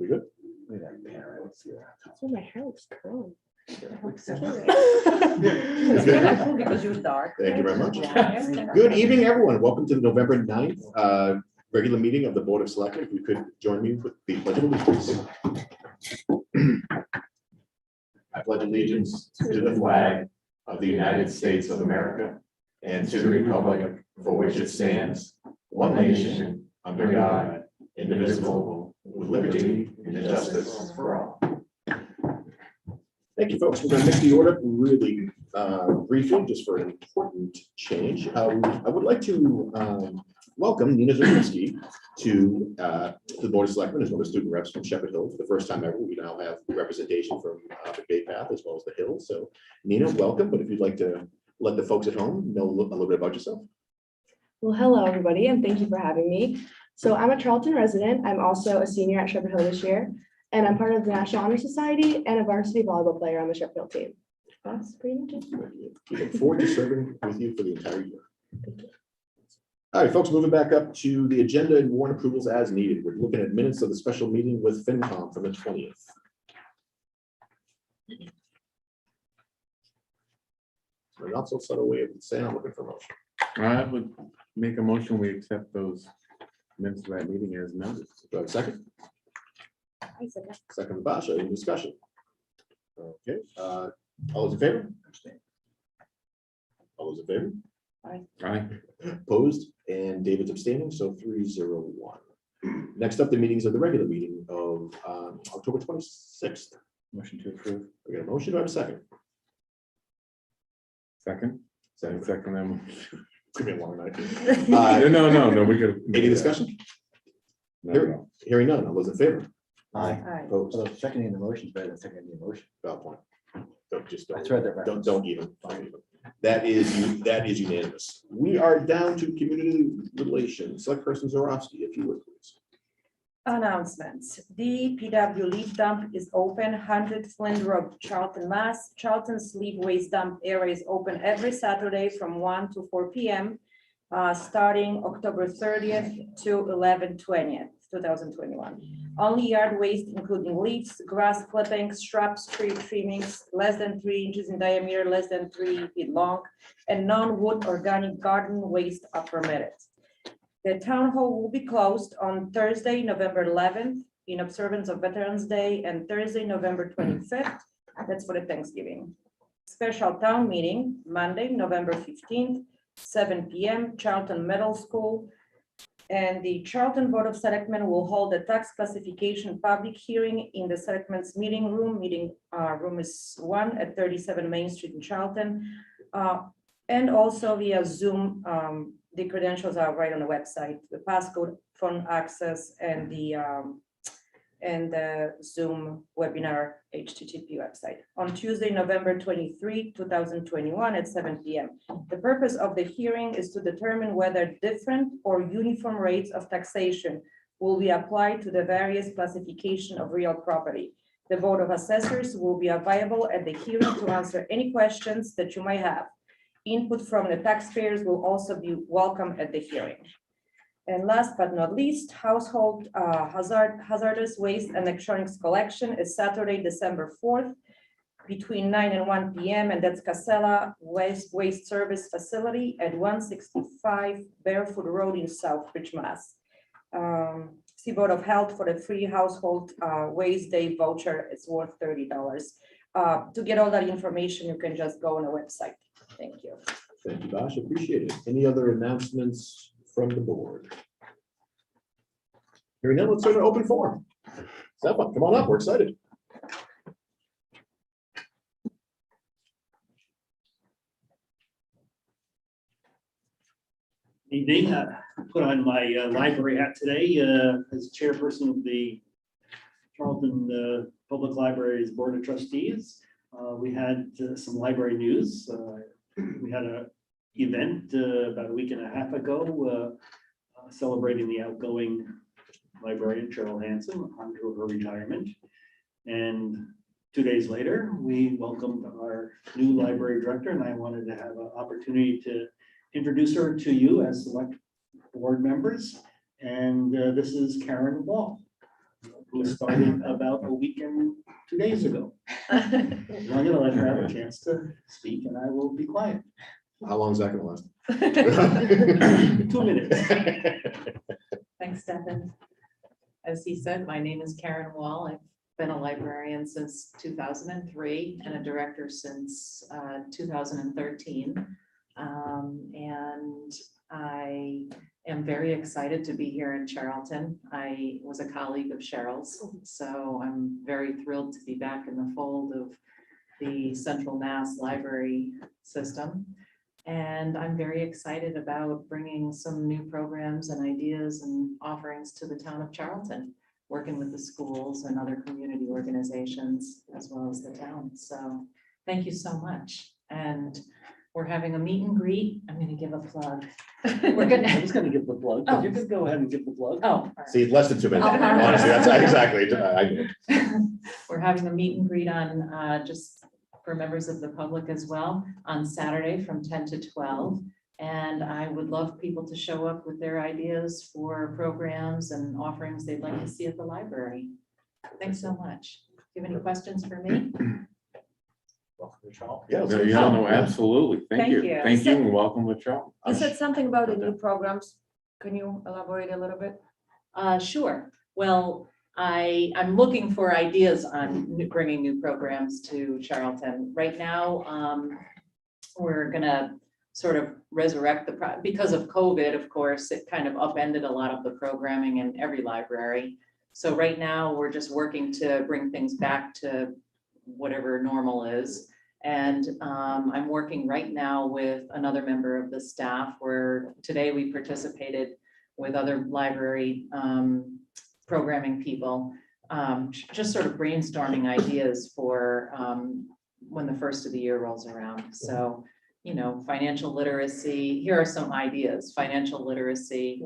We good? Look at that parrot. Let's see that. That's why my hair looks curly. Because you're dark. Thank you very much. Yeah. Good evening, everyone. Welcome to the November 9th regular meeting of the Board of Selectmen. If you could join me with the Pledge of Allegiance. I pledge allegiance to the flag of the United States of America and to the republic for which it stands, one nation, under God, indivisible, with liberty and justice for all. Thank you, folks. We're going to make the order really briefly, just for an important change. I would like to welcome Nina Zerwinski to the Board of Selectmen as well as student reps from Shepherd Hill. For the first time ever, we now have representation from the Bay Path as well as the Hills. So Nina, welcome. But if you'd like to let the folks at home know a little bit about yourself. Well, hello, everybody, and thank you for having me. So I'm a Charlton resident. I'm also a senior at Shepherd Hill this year, and I'm part of the National Honor Society and a varsity volleyball player on the Shepherd Hill team. That's pretty much it. We look forward to serving with you for the entire year. All right, folks, moving back up to the agenda and warrant approvals as needed. We're looking at minutes of the special meeting with FinCom from the 20th. So not so subtle way of saying I'm looking for a motion. I would make a motion, we accept those minutes of that meeting as noted. Do I have a second? Second, Basha, any discussion? Okay, all those in favor? All those in favor? Aye. Opposed, and David's abstaining, so 3-0-1. Next up, the meetings of the regular meeting of October 26th. Motion to approve. We got a motion, do I have a second? Second. Second them. It's gonna be a long night. No, we could. Any discussion? No. Hearing none, all those in favor? Aye. Opposed, So seconding the motion is better than seconding the motion. valid point. Don't read that don't even. That is unanimous. We are down to community relations. Select Person Zorowski, if you would please. Announcements. The PW leaf dump is open, 100 Flint Road, Charlton, Mass. Charlton's leaf waste dump area is open every Saturday from 1 to 4 p.m. Starting October 30th to 11/20th, 2021. Only yard waste, including leaves, grass clippings, shrubs, tree trimmings, less than 3 inches in diameter, less than 3 feet long, and non-wood organic garden waste are permitted. The town hall will be closed on Thursday, November 11th, in observance of Veterans Day, and Thursday, November 25th. That's for the Thanksgiving. Special town meeting, Monday, November 15th, 7 p.m., Charlton Middle School. And the Charlton Board of Selectmen will hold a tax classification public hearing in the Selectmen's meeting room. Meeting room is 1 at 37 Main Street in Charlton. And also via Zoom. The credentials are right on the website, the passcode, phone access, and the Zoom webinar HTTP website. On Tuesday, November 23, 2021 at 7 p.m. The purpose of the hearing is to determine whether different or uniform rates of taxation will be applied to the various classification of real property. The Board of Assessors will be available at the hearing to answer any questions that you might have. Input from the taxpayers will also be welcome at the hearing. And last but not least, household hazardous waste and electronics collection is Saturday, December 4th, between 9 and 1 p.m. and that's Casella Waste Service Facility at 165 Barefoot Road in Southbridge, Mass. See Board of Health for the free household waste day voucher. It's worth $30. To get all that information, you can just go on the website. Thank you. Thank you, Bosh. Appreciate it. Any other announcements from the board? Hearing none, let's start an open forum. Stefan, come on up. We're excited. Evening. Put on my library hat today as chairperson of the Charlton Public Library's Board of Trustees. We had some library news. We had an event about a week and a half ago celebrating the outgoing librarian Cheryl Hansen on to her retirement. And 2 days later, we welcomed our new library director, and I wanted to have an opportunity to introduce her to you as select board members. And this is Karen Wall. who started about a week and 2 days ago. I'm gonna let her have a chance to speak and I will be quiet. How long is that gonna last? 2 minutes. Thanks, Stefan. As he said, my name is Karen Wall. I've been a librarian since 2003 and a director since 2013. And I am very excited to be here in Charlton. I was a colleague of Cheryl's, so I'm very thrilled to be back in the fold of the Central Mass Library system. And I'm very excited about bringing some new programs and ideas and offerings to the town of Charlton, working with the schools and other community organizations as well as the town. So thank you so much. And we're having a meet and greet. I'm going to give a plug. We're I gonna, was gonna give the plug, but you could go ahead and give the plug. oh, all right. See, less than 2 minutes. Oh, Honestly, that's exactly. I knew. We're having a meet and greet on, just for members of the public as well, on Saturday from 10 to 12. And I would love people to show up with their ideas for programs and offerings they'd like to see at the library. Thanks so much. Do you have any questions for me? Welcome to Charlton. Yeah. let's No, go. yeah, no, absolutely. Thank Thank you. you. Thank you and welcome to Charlton. You said something about the new programs. Can you elaborate a little bit? Sure. Well, I'm looking for ideas on bringing new programs to Charlton. Right now, we're gonna sort of resurrect because of COVID, of course, it kind of upended a lot of the programming in every library. So right now, we're just working to bring things back to whatever normal is. And I'm working right now with another member of the staff where today we participated with other library programming people, just sort of brainstorming ideas for when the first of the year rolls around. So, you know, financial literacy, here are some ideas, financial literacy.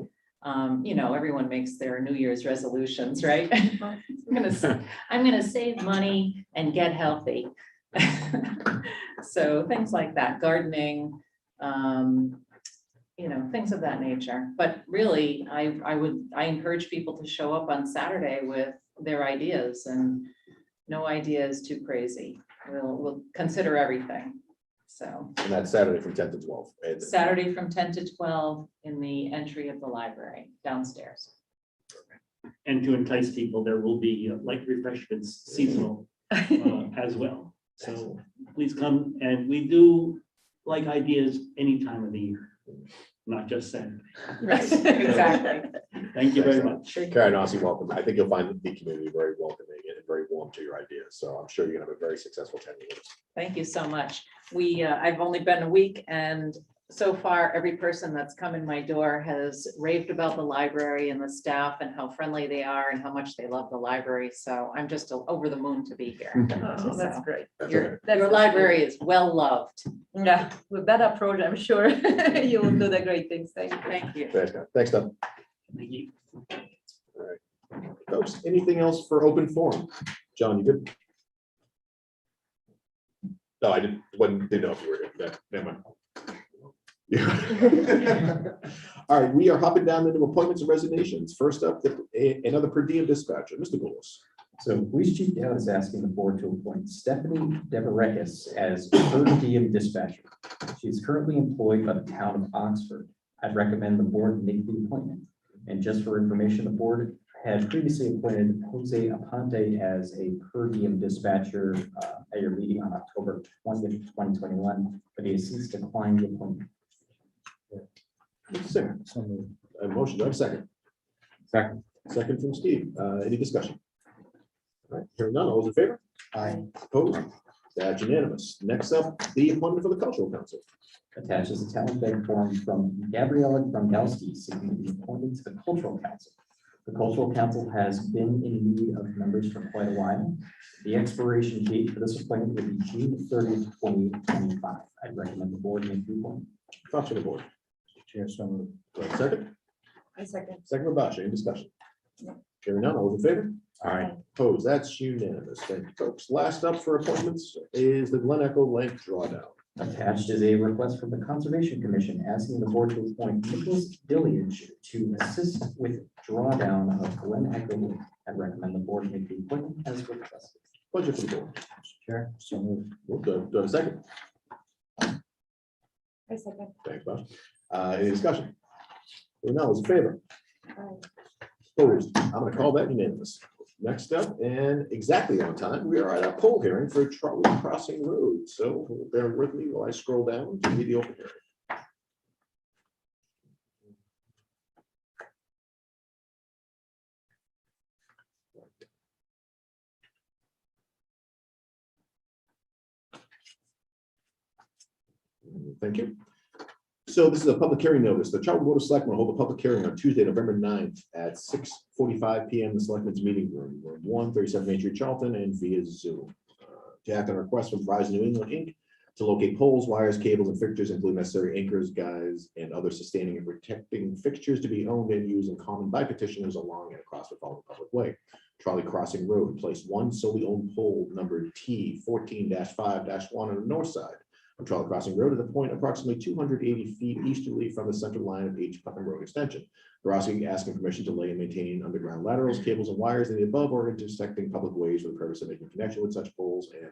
You know, everyone makes their New Year's resolutions, right? I'm gonna save money and get healthy. So things like that, gardening, you know, things of that nature. But really, I encourage people to show up on Saturday with their ideas, and no idea is too crazy. We'll consider everything. So And that's Saturday from 10 to 12. And- Saturday from 10 to 12 in the entry of the library downstairs. And to entice people, there will be light refreshments seasonal as well. So please come, and we do like ideas any time of the year, not just Saturday. Right, exactly. Thank you very much. Karen, honestly, welcome. I think you'll find the community very welcoming and very warm to your ideas. So I'm sure you're gonna have a very successful tenure with us. Thank you so much. I've only been a week, and so far, every person that's come in my door has raved about the library and the staff and how friendly they are and how much they love the library. So I'm just over the moon to be here. Oh, that's great. That's Your okay. your library is well loved. Yeah, with that approach, I'm sure you will do the great things. Thank you. Thank you. Thanks, Karen. Thanks, Doug. Thank you. Folks, anything else for open forum? John, you good? No, I didn't know if you were good. Yeah, never mind. Yeah. All right, we are hopping down into appointments and resignations. First up, another per diem dispatcher, Mr. Goulos. So Police Chief Dale is asking the board to appoint Stephanie Deverekis as per diem dispatcher. She is currently employed by the town of Oxford. I'd recommend the board make the appointment. And just for information, the board had previously appointed Jose Aponte as a per diem dispatcher at your meeting on October 20th, 2021, but he has since declined the appointment. Singer. A motion, do I have a second? Second. Second from Steve. Any discussion? All right, hearing none, all those in favor? Aye. Opposed? That's unanimous. Next up, the appointment for the Cultural Council. Attaches a talent beg form from Gabriella Grondowski seeking to be appointed to the Cultural Council. The Cultural Council has been in need of members for quite a while. The expiration date for this appointment will be June 30th, 2025. I'd recommend the board make the appointment. Thoughts from the board? Chair, so moved. Do I have a second? I second. Second from Basha, any discussion? Hearing none, all those in favor? Aye. Opposed, that's unanimous. Thank you, folks. Last up for appointments is the Glen Echo Lake Drawdown. Attached is a request from the Conservation Commission asking the board to appoint Nicholas Dilliage to assist with drawdown of Glen Echo Lake. I recommend the board make the appointment as requested. Pleasure for the board. Chair, so moved. Do I have a second? I second. Thanks, Bob. Any discussion? Hearing none, all those in favor? Aye. Opposed? I'm gonna call that unanimous. Next up, and exactly on time, we are at a poll hearing for Trolley Crossing Road. So bear with me while I scroll down to read the open hearing. Thank you. So this is a public hearing notice. The Charter Board of Selectmen will hold a public hearing on Tuesday, November 9th at 6:45 PM. The Selectmen's Meeting Room, room 137 Main Street, Charlton, and via Zoom. To act on a request from Verizon New England, Inc. to locate poles, wires, cables, and fixtures, including necessary anchors, guides, and other sustaining and protecting fixtures to be owned and used in common by petitioners along and across the following public way. Trolley Crossing Road, place one solely owned pole number T 14-5-1 on the north side of Trolley Crossing Road at a point approximately 280 feet easterly from the center line of H. Putnam Road extension. They're asking permission to lay and maintain underground laterals, cables, and wires in the above or intersecting public ways for the purpose of making connection with such poles and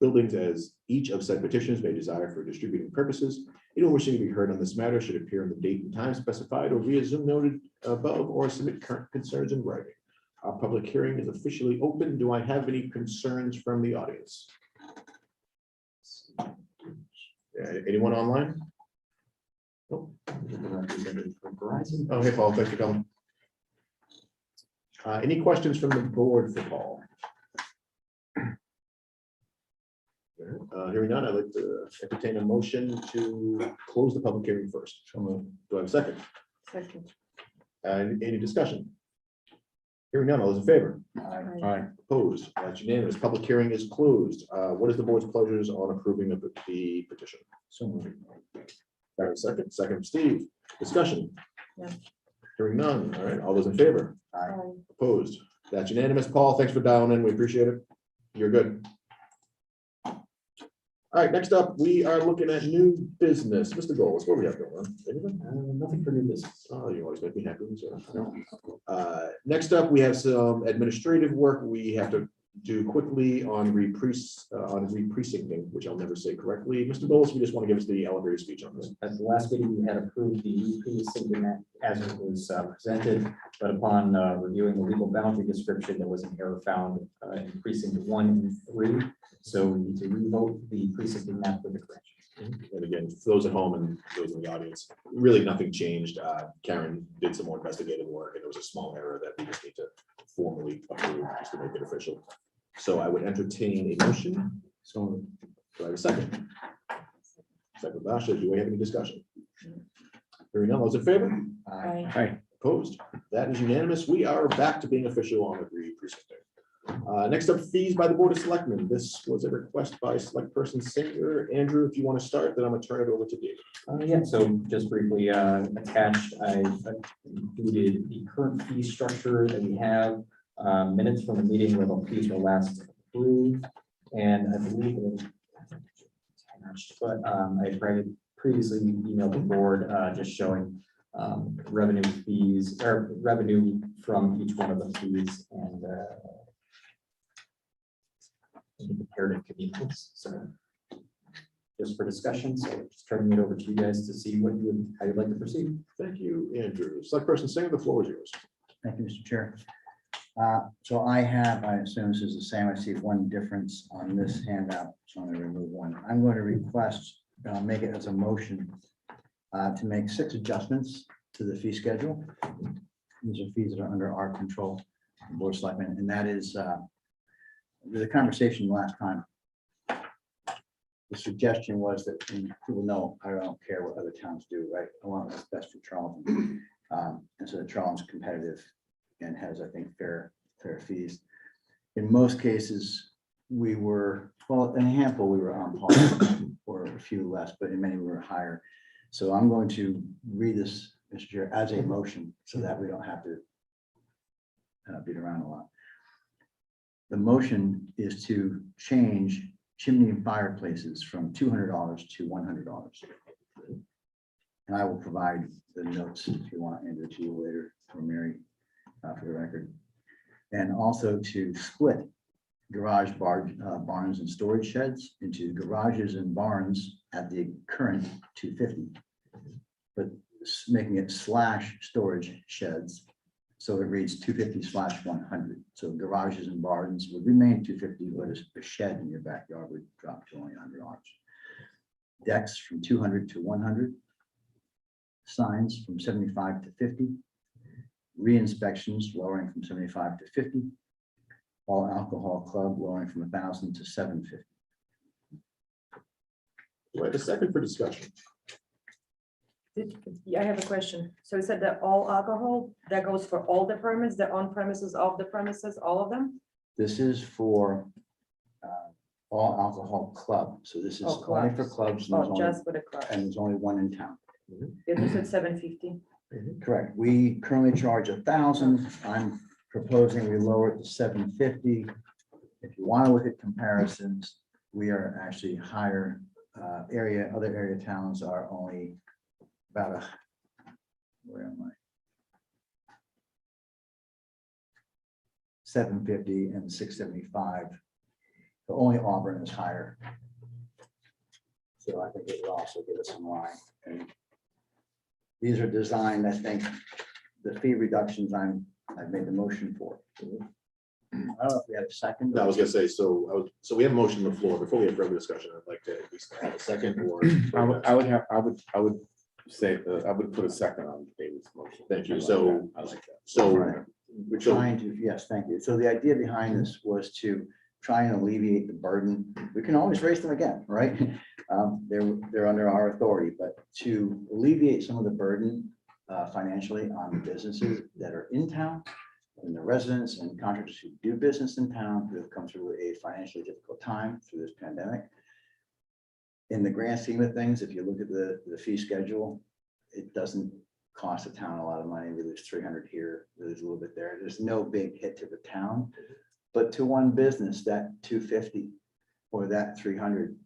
buildings as each of said petitions may desire for distributing purposes. Anyone wishing to be heard on this matter should appear on the date and time specified or via Zoom noted above or submit current concerns in writing. Our public hearing is officially open. Do I have any concerns from the audience? Anyone online? Nope. Verizon. Oh, hey, Paul, thanks for coming. Any questions from the board for Paul? Hearing none, I'd like to entertain a motion to close the public hearing first. Do I have a second? Second. Any discussion? Hearing none, all those in favor? Aye. Opposed? That's unanimous. Public hearing is closed. What is the board's pleasures on approving of the petition? So moved. All right, second from Steve. Discussion? Yeah. Hearing none. All right, all those in favor? Aye. Opposed? That's unanimous. Paul, thanks for dialing in. We appreciate it. You're good. All right, next up, we are looking at new business. Mr. Gold, what do we have going on? Anything? Nothing for new business. Oh, you always make me happy. So. Next up, we have some administrative work we have to do quickly on re-precincting, which I'll never say correctly. Mr. Bowles, we just want to give us the elevator speech on this. At the last meeting, we had approved the precincting that as it was presented, but upon reviewing the legal boundary description, there was an error found in precinct 1 and 3. So we need to revote the precincting map for the correction. And again, for those at home and those in the audience, really nothing changed. Karen did some more investigative work and there was a small error that we just need to formally approve just to make it official. So I would entertain a motion. So do I have a second? Second, Basha, do we have any discussion? Hearing none, those in favor? Aye. Aye. Opposed? That is unanimous. We are back to being official on the re-precincting. Next up, fees by the Board of Selectmen. This was a request by Select Person Singer. Andrew, if you want to start, then I'm going to turn it over to David. Yeah, so just briefly attached, I included the current fee structure that we have, minutes from the meeting where the fees were last approved. And I believe it attached, but I previously emailed the board just showing revenue fees or revenue from each one of the fees and comparative convenience. So just for discussion, so just turning it over to you guys to see what you would, how you'd like to proceed. Thank you, Andrew. Select Person Singer, the floor is yours. Thank you, Mr. Chair. So I assume this is the same. I see one difference on this handout, so I'm going to remove one. I'm going to request, make it as a motion to make 6 adjustments to the fee schedule. These are fees that are under our control, the Board of Selectmen, and that is the conversation last time. The suggestion was that, and people know, I don't care what other towns do, right? I want what's best for Charlton. And so that Charlton's competitive and has, I think, fair fees. In most cases, we were, well, in a handful, we were on par or a few less, but in many we were higher. So I'm going to read this, Mr. Chair, as a motion so that we don't have to beat around a lot. The motion is to change chimney and fireplaces from $200 to $100. And I will provide the notes if you want, Andrew, to you later, or Mary, for the record. And also to split barns and storage sheds into garages and barns at the current 250, but making it / storage sheds. So it reads 250 / 100. So garages and barns would remain 250, but a shed in your backyard would drop to only $100. Decks from 200 to 100. Signs from 75 to 50. Re-inspections lowering from 75 to 50. All alcohol club lowering from 1,000 to 750. Do I have a second for discussion? Yeah, I have a question. So you said that all alcohol, that goes for all the permits, the on premises, off the premises, all of them? This is for all alcohol club. So this is Oh, only for clubs. clubs. And Oh, there's only- just for the club. and there's only one in town. Yeah, you said 750. Correct. We currently charge 1,000. I'm proposing we lower it to 750. If you want to look at comparisons, we are actually higher other area towns are only about where am I? 750 and 675. But only Auburn is higher. So I think it will also give us some line. And these are designed, I think, the fee reductions I've made the motion for. I don't know if we had a second. No, I was gonna say, so we have a motion on the floor. Before we have further discussion, I'd like to at least have a second or. I would say, I would put a second on David's motion. Thank you. I like So- that. I like that. So, We're trying to, yes, thank you. So the idea behind this was to try and alleviate the burden. We can always raise them again, right? They're under our authority, but to alleviate some of the burden financially on the businesses that are in town and the residents and contractors who do business in town who have come through a financially difficult time through this pandemic. In the grand scheme of things, if you look at the fee schedule, it doesn't cost the town a lot of money. We lose 300 here, we lose a little bit there. There's no big hit to the town. But to one business, that 250 or that 300,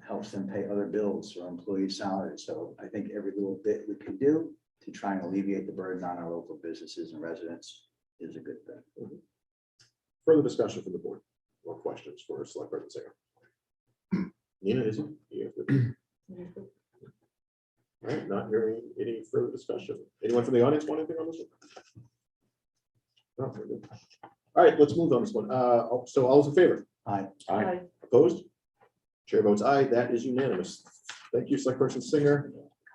helps them pay other bills or employee salaries. So I think every little bit we can do to try and alleviate the burden on our local businesses and residents is a good thing. further discussion from the board or questions for Select Person Singer? Nina, is it? All right, not hearing any further discussion. Anyone from the audience want anything on this one? No, very good. All right, let's move on this one. So all those in favor? Aye. Aye. Opposed? Chair votes aye. That is unanimous. Thank you, Select Person Singer.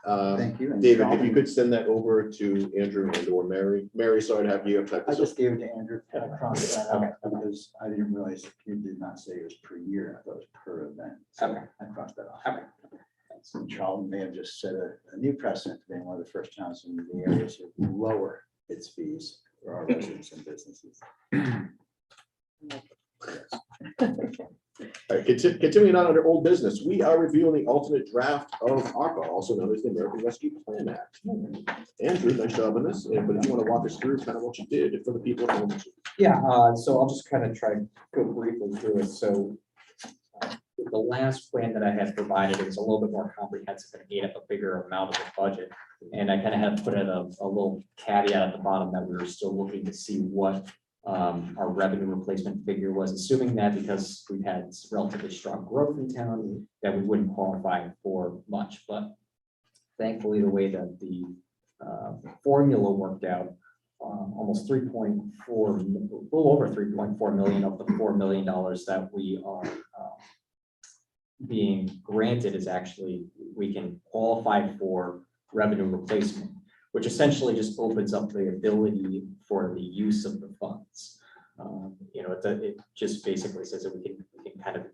Thank you. And David, if Sheldon, you could send that over to Andrew and or Mary. Mary, sorry to have you type I this up. just gave it to Andrew, kind of crossed that out because I didn't realize you did not say it was per year. I thought it was per event. So Okay. I crossed that off. Okay. So Charlton may have just set a new precedent for being one of the first towns in the area to lower its fees for our residents and businesses. All right, continuing on under old business, we are reviewing the alternate draft of ARPA, also known as the American Rescue Plan Act. Andrew, nice job on this, but if you want to walk us through kind of what you did for the people at home. Yeah, so I'll just kind of try to go briefly through it. So the last plan that I had provided is a little bit more comprehensive and ate up a bigger amount of the budget. And I kind of had to put in a little caveat at the bottom that we were still looking to see what our revenue replacement figure was, assuming that because we've had relatively strong growth in town, that we wouldn't qualify for much. But thankfully, the way that the formula worked out, almost 3.4, a little over 3.4 million of the $4 million that we are being granted is actually, we can qualify for revenue replacement, which essentially just opens up the ability for the use of the funds. It just basically says that we can kind of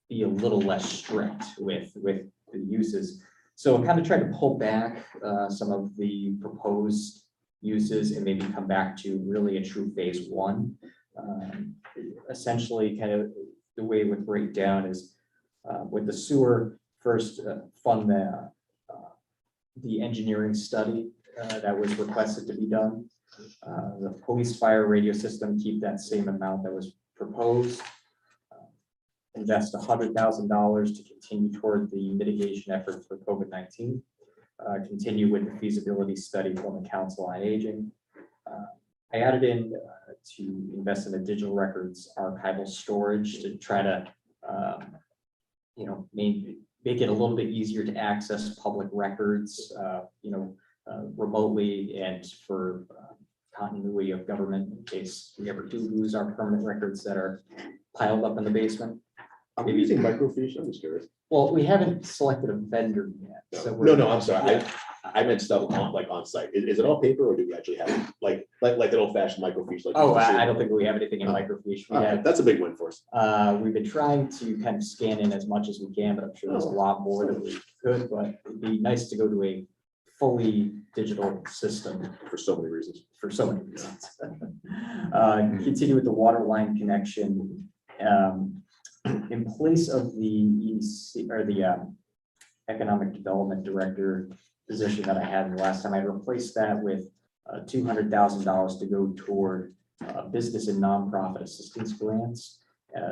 be a little less strict with the uses. So I kind of tried to pull back some of the proposed uses and maybe come back to really a true phase one. Essentially, kind of the way it would break down is with the sewer first fund the engineering study that was requested to be done. The police fire radio system, keep that same amount that was proposed. invest $100,000 to continue toward the mitigation efforts for COVID-19. Continue with the feasibility study from the Council on Aging. I added in to invest in the digital records archival storage to try to, make it a little bit easier to access public records, remotely and for continuity of government in case we ever do lose our permanent records that are piled up in the basement. Are we using microfiche? I'm just curious. Well, we haven't selected a vendor yet. So No, I'm sorry. I meant stuff on site. Is it all paper or do we actually have like an old fashioned microfiche? Like Oh, I don't think we have anything in microfiche. We All right, have, that's a big win for us. we've been trying to kind of scan in as much as we can, but I'm sure there's a lot more that we could, but it'd be nice to go to a fully digital system For so many reasons. for so many reasons. Continue with the water line connection. In place of the EDC or the Economic Development Director position that I had the last time, I replaced that with $200,000 to go toward business and nonprofit assistance grants,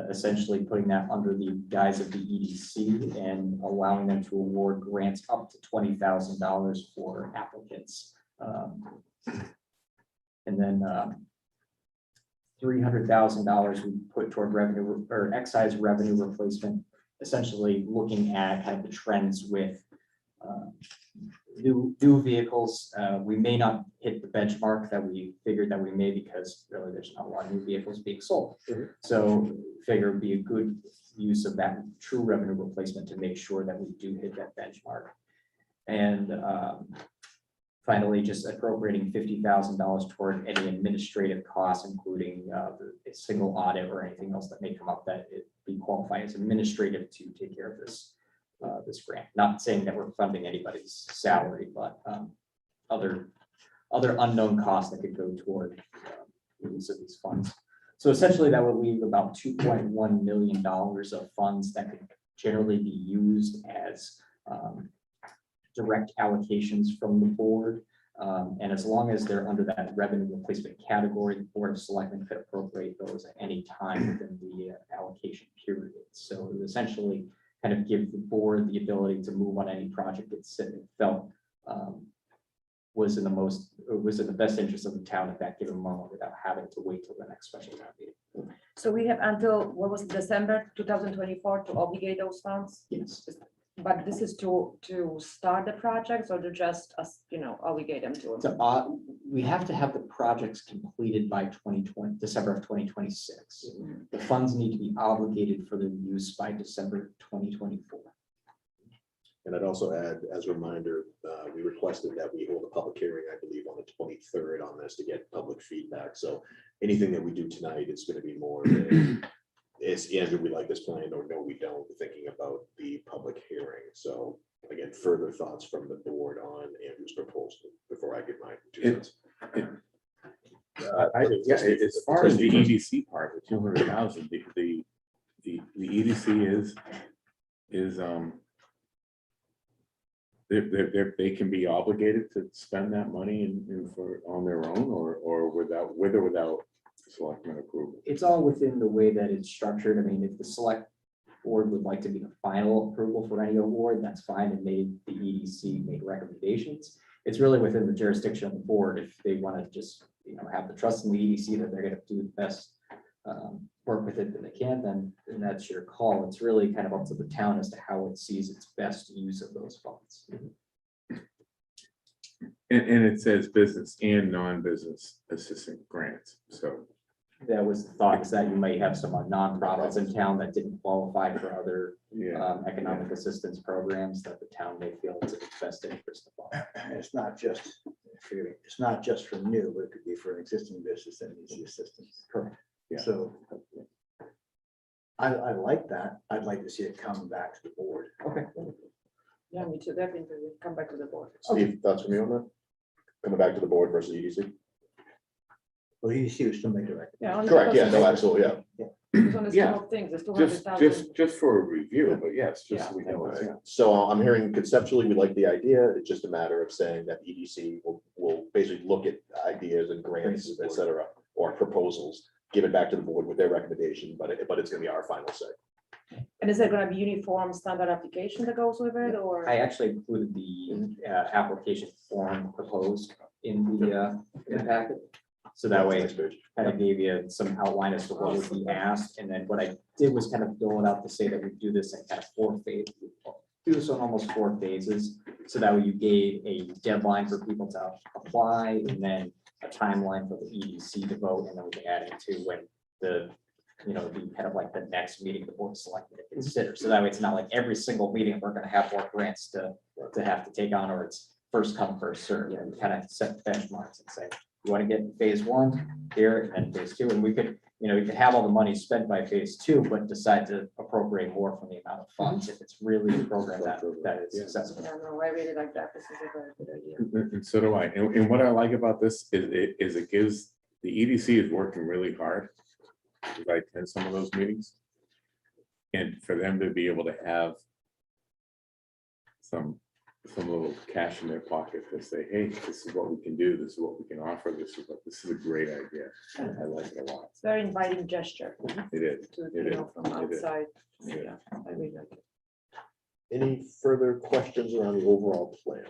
essentially putting that under the guise of the EDC and allowing them to award grants up to $20,000 for applicants. And then $300,000 we put toward revenue or excise revenue replacement, essentially looking at kind of the trends with new vehicles. We may not hit the benchmark that we figured that we may because really there's not a lot of new vehicles being sold. Mhm. So figure it'd be a good use of that true revenue replacement to make sure that we do hit that benchmark. And finally, just appropriating $50,000 toward any administrative costs, including a single audit or anything else that may come up that it be qualified as administrative to take care of this grant. Not saying that we're funding anybody's salary, but other unknown costs that could go toward the use of these funds. So essentially, that would leave about $2.1 million of funds that could generally be used as direct allocations from the board. And as long as they're under that revenue replacement category, the Board of Selectmen could appropriate those at any time within the allocation period. So it would essentially kind of give the board the ability to move on any project it felt was in the best interest of the town at that given moment without having to wait till the next special town meeting. So we have until, what was it, December 2024 to obligate those funds? Yes. But this is to start the projects or to just, obligate them to? So we have to have the projects completed by December of 2026. The funds need to be obligated for their use by December 2024. And I'd also add, as a reminder, we requested that we hold a public hearing, I believe, on the 23rd on this to get public feedback. So anything that we do tonight is going to be more, it's either we like this plan or no, we don't, thinking about the public hearing. So again, further thoughts from the board on Andrew's proposal before I get my 2 cents. As far as the EDC part, the 200,000, the EDC is they can be obligated to spend that money on their own or with or without selectmen approval. It's all within the way that it's structured. I mean, if the select board would like to be the final approval for any award, that's fine, and the EDC make recommendations. It's really within the jurisdiction of the board. If they want to just, have the trust in the EDC that they're going to do the best work with it that they can, then that's your call. It's really kind of up to the town as to how it sees its best use of those funds. And it says business and non-business assistant grants, so. That was the thought, is that you might have some nonprofits in town that didn't qualify for other economic assistance programs that the town may feel it's in its best interest of. And it's not just for new, but it could be for an existing business that needs the assistance. Correct. Yeah. So I like that. I'd like to see it come back to the board. Okay. Yeah, me too, definitely, we'll come back to the board. Steve, thoughts from you on that? Coming back to the board versus EDC? Well, you see, it's still made direct. Yeah, only Correct, yeah, because no, absolutely, yeah. it's on the Yeah. scheme of things, it's 200,000. Just for a review, but yes, just so we know. Right. So I'm hearing conceptually, we like the idea. It's just a matter of saying that EDC will basically look at ideas and grants, et cetera, or proposals, give it back to the board with their recommendation, but it's gonna be our final say. And is there gonna be uniform standard application that goes with it, or? I actually included the application form proposed in the packet. So that way, Next page. kind of gave you some outline as to what would be asked, and then what I did was kind of fill it out to say that we do this in kind of 4 phases. Do this on almost 4 phases, so that way you gave a deadline for people to apply, and then a timeline for the EDC to vote, and then we can add into when the, the kind of like the next meeting, the board of selectmen to consider, so that way it's not like every single meeting we're gonna have more grants to have to take on, or it's first come, first served, and kind of set benchmarks and say, you want to get phase 1 here and then phase 2, and we could, you could have all the money spent by phase 2, but decide to appropriate more from the amount of funds if it's really a program that is successful. Yeah, no, I really like that. This is a very good idea. And so do I. And what I like about this is it gives, the EDC is working really hard. Because I attend some of those meetings. And for them to be able to have some little cash in their pocket to say, hey, this is what we can do, this is what we can offer, this is a great idea. I like it a lot. It's very inviting gesture It is. to, It is. from It is. outside. It is. Yeah, I really like it. Any further questions around the overall plan?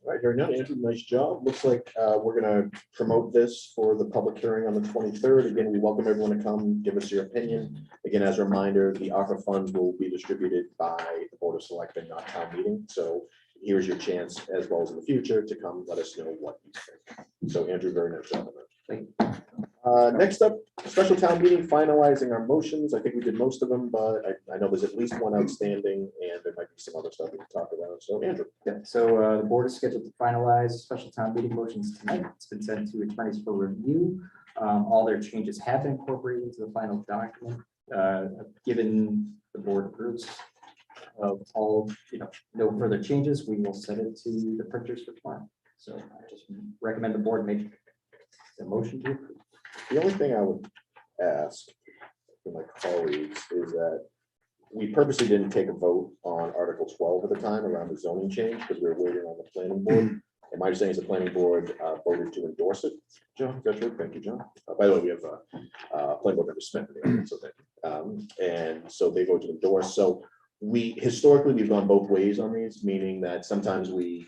All right, hearing none, Andrew, nice job. Looks like we're gonna promote this for the public hearing on the 23rd. Again, we welcome everyone to come, give us your opinion. Again, as a reminder, the ARPA funds will be distributed by the Board of Selectmen, not town meeting. So here's your chance, as well as in the future, to come let us know what you think. So Andrew, very nice job on that. Thank Next up, special town meeting, finalizing our motions. I think we did most of them, but I know there's at least one outstanding, and there might be some other stuff we can talk about. So Andrew. Yeah, so the board is scheduled to finalize special town meeting motions tonight. It's been sent to attorneys for review. All their changes have been incorporated into the final document. Given the board approves of all, no further changes, we will send it to the printers for tomorrow. So I just recommend the board make the motion to approve. The only thing I would ask for my colleagues is that we purposely didn't take a vote on Article 12 at the time around the zoning change because we were waiting on the planning board. And my understanding is the planning board voted to endorse it. John, that's right. Thank you, John. By the way, we have planning board member Smith. So and so they voted to endorse. So historically we've gone both ways on these, meaning that sometimes we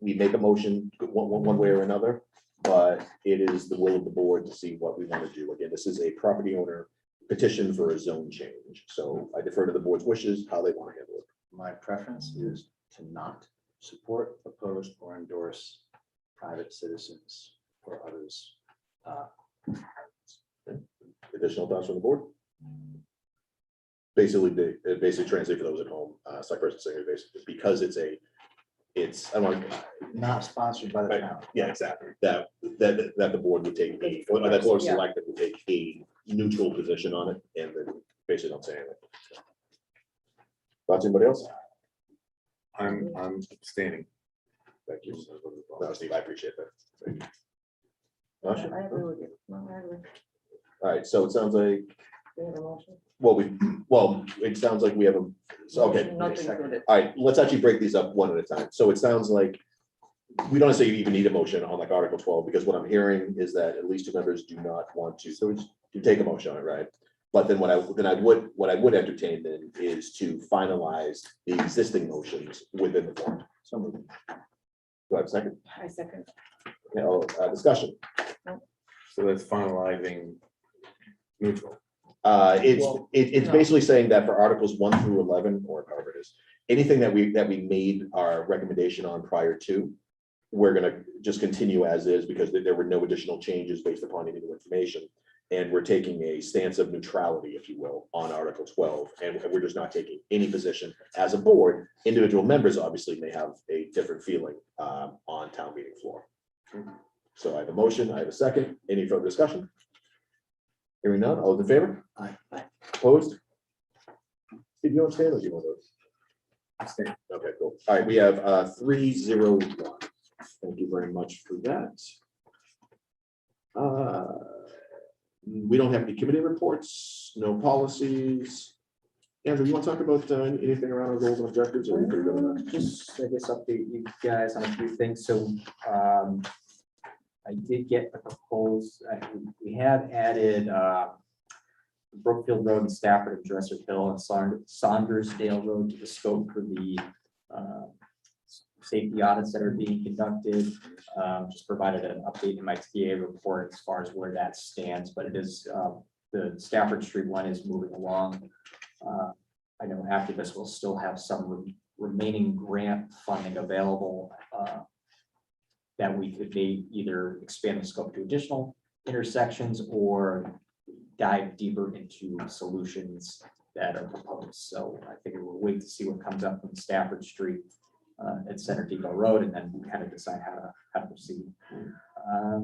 make a motion one way or another. But it is the will of the board to see what we want to do. Again, this is a property owner petition for a zone change. So I defer to the board's wishes, how they want to handle it. My preference is to not support, oppose, or endorse private citizens or others. Additional thoughts from the board? Basically, it basically translate for those at home, select person saying basically, because I want to. Not sponsored by the town. Yeah, exactly. That the board would take or that board selected would take a neutral position on it and then basically don't say anything. Thoughts, anybody else? I'm abstaining. Thank you. No, Steve, I appreciate that. Thank you. Masha? I agree with you. No, I agree. All right, so it sounds like, Do you have a motion? well, it sounds like we have okay. Motion Not to include it. All right, let's actually break these up one at a time. So it sounds like we don't necessarily even need a motion on like Article 12, because what I'm hearing is that at least 2 members do not want to take a motion on it, right? But then what I would entertain then is to finalize the existing motions within the form. So moved. Do I have a second? I second. Discussion. So that's finalizing neutral. It's No. basically saying that for Articles 1 through 11, or however it is, anything that we made our recommendation on prior to, we're gonna just continue as is because there were no additional changes based upon any new information. And we're taking a stance of neutrality, if you will, on Article 12, and we're just not taking any position as a board. Individual members obviously may have a different feeling on town meeting floor. So I have a motion, I have a second. Any further discussion? Hearing none, all those in favor? Aye. Opposed? Did you understand or do you want to? Abstain. Okay, cool. All right, we have 301. Thank you very much for that. We don't have any committee reports, no policies. Andrew, you want to talk about anything around our goals and objectives? Or are we pretty good on that? Just, I guess, update you guys on a few things. So I did get a proposed, we have added Brookfield Road and Stafford and Dresser Hill and Saundersdale Road to the scope for the safety audits that are being conducted. Just provided an update in my TA report as far as where that stands, but it is, the Stafford Street one is moving along. I know after this, we'll still have some remaining grant funding available that we could either expand the scope to additional intersections or dive deeper into solutions that are proposed. So I figure we'll wait to see what comes up from Stafford Street at Center Depot Road, and then we kind of decide how to proceed. I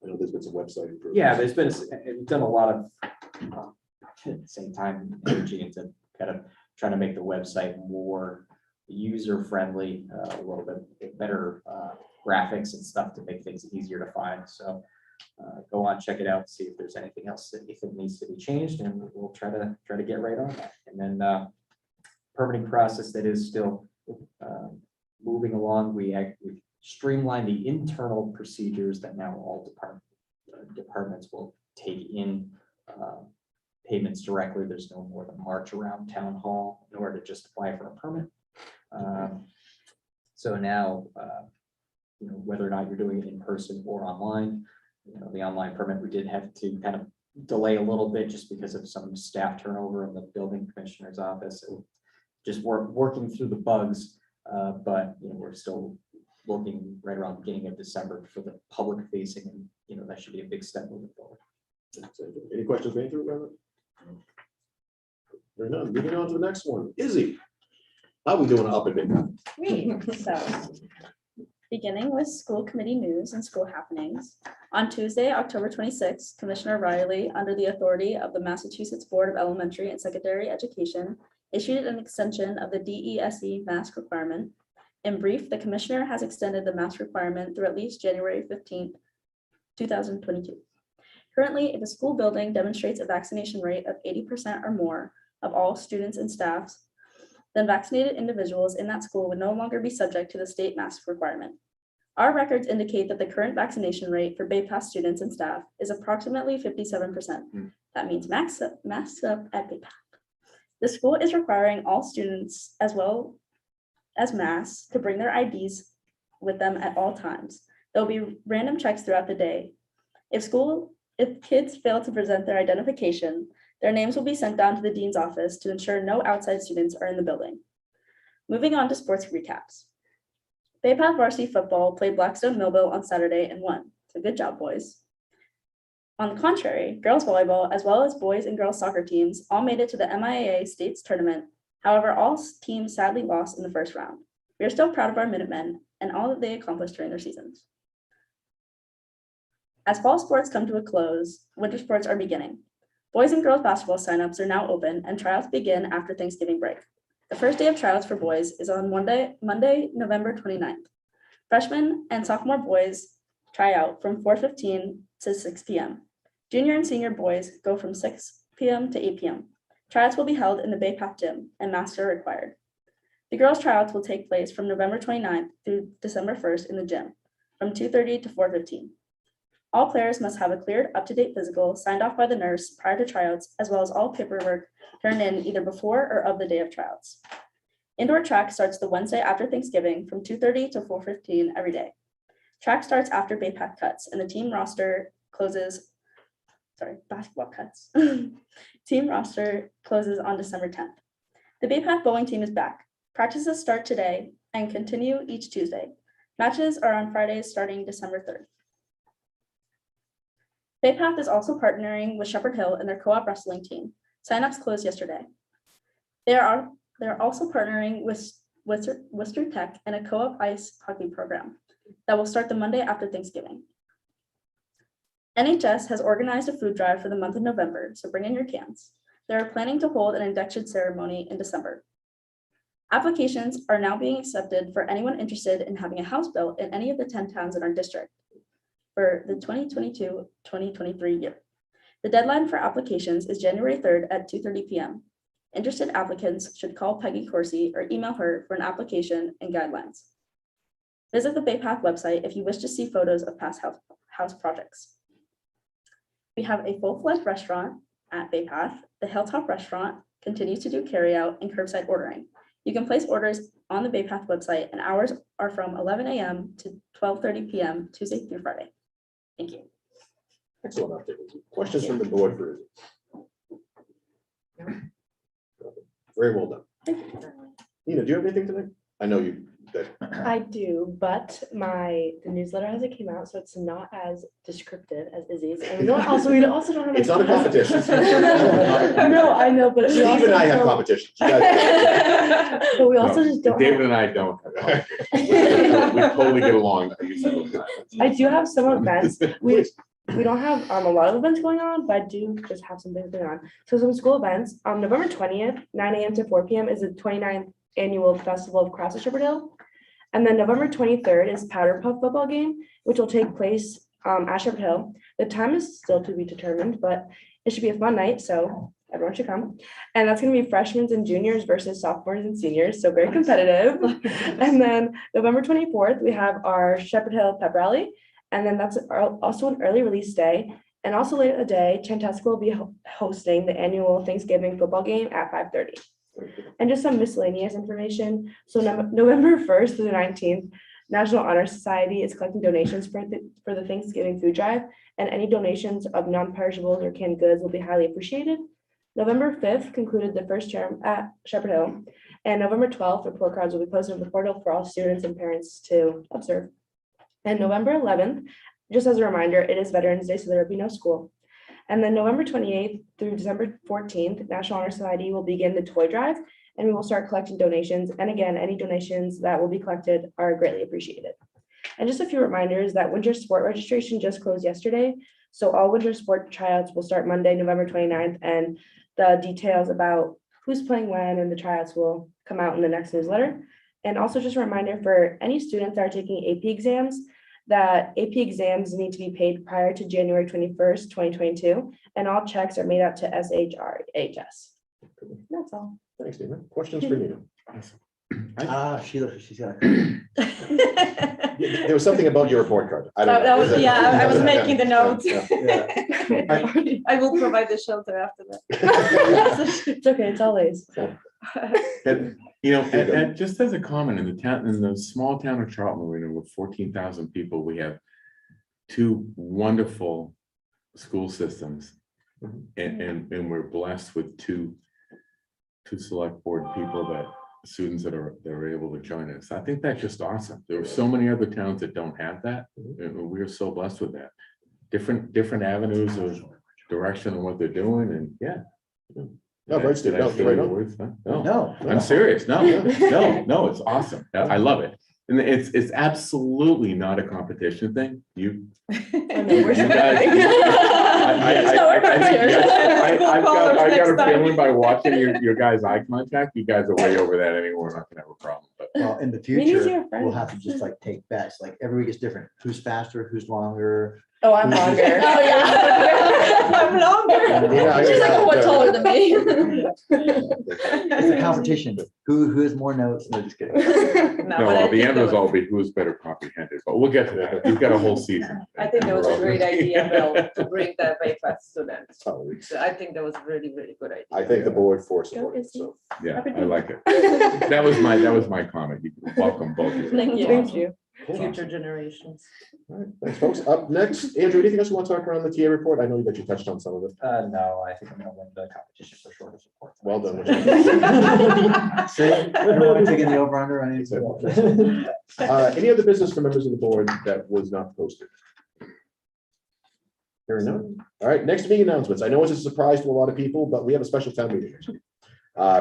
know there's been some website improvements. Yeah, we've done a lot of at the same time energy into kind of trying to make the website more user friendly, a little bit better graphics and stuff to make things easier to find. So go on, check it out, see if there's anything else that you think needs to be changed, and we'll try to get right on that. And then permitting process that is still moving along. We've streamlined the internal procedures that now all departments will take in payments directly. There's no more than march around town hall in order to just apply for a permit. So now, whether or not you're doing it in person or online, the online permit, we did have to kind of delay a little bit just because of some staff turnover in the building commissioner's office. So just working through the bugs, but we're still looking right around the beginning of December for the public facing, and that should be a big step moving forward. Any questions going through, Robert? Very none. Moving on to the next one. Izzy, how we doing up at Big Mouth? Great, so beginning with school committee news and school happenings. On Tuesday, October 26th, Commissioner Riley, under the authority of the Massachusetts Board of Elementary and Secondary Education, issued an extension of the DESE mask requirement. In brief, the commissioner has extended the mask requirement through at least January 15th, 2022. Currently, if a school building demonstrates a vaccination rate of 80% or more of all students and staffs, then vaccinated individuals in that school would no longer be subject to the state mask requirement. Our records indicate that the current vaccination rate for Bay Path students and staff is approximately 57%. That means masks up at Bay Path. The school is requiring all students as well as masks to bring their IDs with them at all times. There will be random checks throughout the day. If kids fail to present their identification, their names will be sent down to the dean's office to ensure no outside students are in the building. Moving on to sports recaps. Bay Path varsity football played Blackstone Millville on Saturday and won. So good job, boys. On the contrary, girls volleyball, as well as boys and girls soccer teams, all made it to the MIAA States Tournament. However, all teams sadly lost in the first round. We are still proud of our Minutemen and all that they accomplished during their seasons. As fall sports come to a close, winter sports are beginning. Boys and girls basketball signups are now open and tryouts begin after Thanksgiving break. The first day of tryouts for boys is on Monday, November 29th. Freshmen and sophomore boys try out from 4:15 to 6 p.m. Junior and senior boys go from 6 p.m. to 8 p.m. Tryouts will be held in the Bay Path gym and masks are required. The girls' tryouts will take place from November 29th through December 1st in the gym from 2:30 to 4:15. All players must have a cleared, up-to-date physical signed off by the nurse prior to tryouts, as well as all paperwork turned in either before or of the day of tryouts. Indoor track starts the Wednesday after Thanksgiving from 2:30 to 4:15 every day. Track starts after Bay Path cuts, and the team roster closes, basketball cuts. Team roster closes on December 10th. The Bay Path bowling team is back. Practices start today and continue each Tuesday. Matches are on Fridays starting December 3rd. Bay Path is also partnering with Shepherd Hill and their co-op wrestling team. Signups closed yesterday. They are also partnering with Worcester Tech and a co-op ice hockey program that will start the Monday after Thanksgiving. NHS has organized a food drive for the month of November, so bring in your cans. They are planning to hold an induction ceremony in December. Applications are now being accepted for anyone interested in having a house built in any of the 10 towns in our district for the 2022-2023 year. The deadline for applications is January 3rd at 2:30 p.m. Interested applicants should call Peggy Corsi or email her for an application and guidelines. Visit the Bay Path website if you wish to see photos of past house projects. We have a full-fledged restaurant at Bay Path. The Hilltop Restaurant continues to do carryout and curbside ordering. You can place orders on the Bay Path website, and hours are from 11 a.m. to 12:30 p.m. Tuesday through Friday. Thank you. Excellent update. Questions from the board for Izzy? Very well done. Nina, do you have anything tonight? I know you. I do, but the newsletter hasn't came out, so it's not as descriptive as Izzy's. And we also don't have. It's not a competition. No, I know, but we Steve also and I have don't- competition. You guys- But we also just don't. David have- and I don't. We totally get along. I do have some events. We don't have a lot of events going on, but I do just have some things going on. So some school events, November 20th, 9 a.m. to 4 p.m. is the 29th annual Festival of Crafts at Shepherd Hill. And then November 23rd is Powder Puff football game, which will take place at Shepherd Hill. The time is still to be determined, but it should be a fun night, so everyone should come. And that's gonna be freshmen and juniors versus sophomores and seniors, so very competitive. And then November 24th, we have our Shepherd Hill pep rally. And then that's also an early release day. And also later in the day, Chantasco will be hosting the annual Thanksgiving football game at 5:30. And just some miscellaneous information. So November 1st to the 19th, National Honor Society is collecting donations for the Thanksgiving food drive. And any donations of non-perishables or canned goods will be highly appreciated. November 5th concluded the first term at Shepherd Hill. And November 12th, report cards will be posted on the portal for all students and parents to observe. And November 11th, just as a reminder, it is Veterans Day, so there will be no school. And then November 28th through December 14th, National Honor Society will begin the toy drive, and we will start collecting donations. And again, any donations that will be collected are greatly appreciated. And just a few reminders that winter sport registration just closed yesterday. So all winter sport tryouts will start Monday, November 29th, and the details about who's playing when and the tryouts will come out in the next newsletter. And also just a reminder for any students that are taking AP exams, that AP exams need to be paid prior to January 21st, 2022, and all checks are made out to SHRHS. That's all. Thanks, Dana. Questions for Nina? She's got. There was something about your report card. I don't know. That was, yeah, I was making the notes. Yeah. I will provide the shelter after that. It's okay, it's always. And, and just as a comment, in the small town of Charlton, with 14,000 people, we have two wonderful school systems. And we're blessed with two select board people students that are able to join us. I think that's just awesome. There are so many other towns that don't have that. And we're so blessed with that. Different avenues of direction and what they're doing, and yeah. No, right, Steve. No, Did I right, say no. the words? No, No. I'm serious. No, it's awesome. I love it. And it's absolutely not a competition thing. You I got a feeling by watching your guys' eye contact, you guys are way over that anyway. We're not gonna have a problem, but. Well, in the Maybe future, your friend. we'll have to just like take bets, like every week is different. Who's faster, who's longer? Oh, I'm longer. Oh, yeah. I'm longer. Yeah, She's like a foot taller than me. It's a competition. Who has more notes? No, just kidding. No, the end result will be who's better comprehended, but we'll get to that. You've got a whole season. I think that was a great idea, Bill, to bring the bypass students. Totally. So I think that was a really, really good idea. I thank the board for supporting. Izzy. So, Yeah, I like it. That was my comment. You can welcome both of you. Thank you. Thank you. Future generations. all right, thanks, folks. Up next, Andrew, anything else you want to talk around the TA report? I know that you touched on some of it. No, I think I'm gonna win the competition for shorter support. Well done. See, everyone taking the over under on it. Any other business for members of the board that was not posted? Hearing none. All right, next meeting announcements. I know it's a surprise to a lot of people, but we have a special town meeting next week.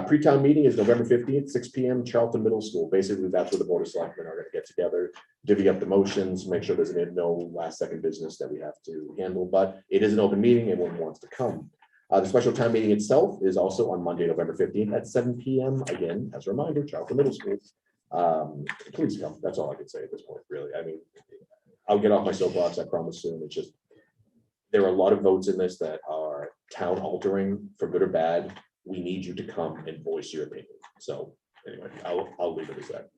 Pre-town meeting is November 15th, 6 p.m. Charlton Middle School. Basically, that's where the Board of Selectmen are going to get together, divvy up the motions, make sure there's no last second business that we have to handle, but it is an open meeting and everyone wants to come. The special town meeting itself is also on Monday, November 15th at 7 p.m. Again, as a reminder, Charlton Middle School. Please come. That's all I can say at this point, really. I mean, I'll get off my soapbox, I promise soon. It's just, there are a lot of votes in this that are town altering for good or bad. We need you to come and voice your opinion. So anyway, I'll leave it as that.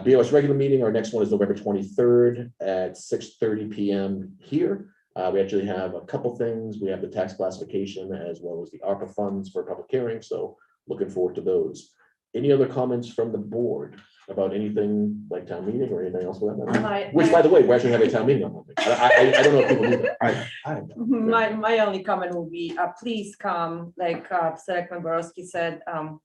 BOS regular meeting, our next one is November 23rd at 6:30 p.m. here. We actually have a couple things. We have the tax classification as well as the ARPA funds for public hearing, so looking forward to those. Any other comments from the board about anything like town meeting or anything else for that matter? Which, by the way, we're actually having a town meeting on Monday. I don't know if people do that. I don't know. My only comment will be, please come, like Selectman Borowski said,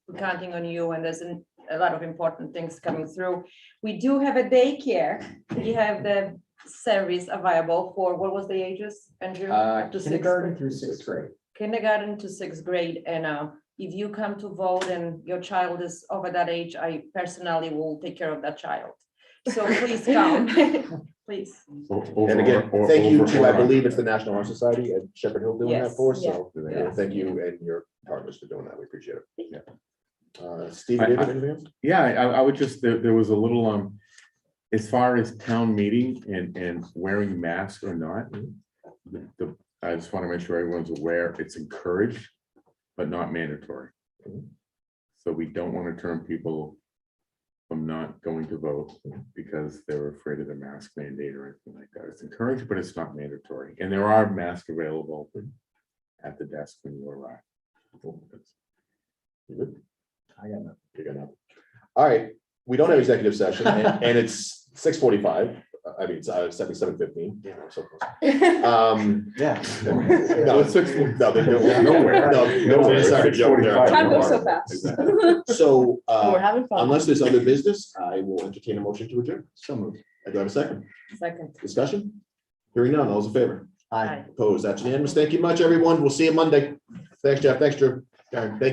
we're counting on you, and there's a lot of important things coming through. We do have a daycare. We have the service available for, what was the ages, Andrew? Up to sixth Kindergarten grade. through sixth grade. Kindergarten to sixth grade, and if you come to vote and your child is over that age, I personally will take care of that child. So please come, please. And again, thank you to, I believe it's the National Honor Society at Shepherd Hill doing that Yes. for us, Yeah. so Yeah. thank you and your partners for doing that, we appreciate it. Steve, David, anything else? Yeah, I would just, there was a little, as far as town meeting and wearing masks or not, I just want to make sure everyone's aware, it's encouraged, but not mandatory. So we don't want to turn people from not going to vote because they're afraid of the mask mandate or anything like that. It's encouraged, but it's not mandatory. And there are masks available at the desk when you arrive. You good? I got nothing. You're gonna. All right, we don't have executive session and it's 6:45. I mean, it's 7:15. Yeah, so close. Yeah. No, it's 6. No, Nowhere. Nowhere. Sorry, joke there. Time goes so fast. So, We're having fun. unless there's other business, I will entertain a motion to adjourn. So moved. I do have a second. Second. Discussion? Hearing none, all those in favor? Aye. Opposed? That's unanimous. Thank you much, everyone. We'll see you Monday. Thanks, Jeff. Thanks, Drew. Karen, thank you.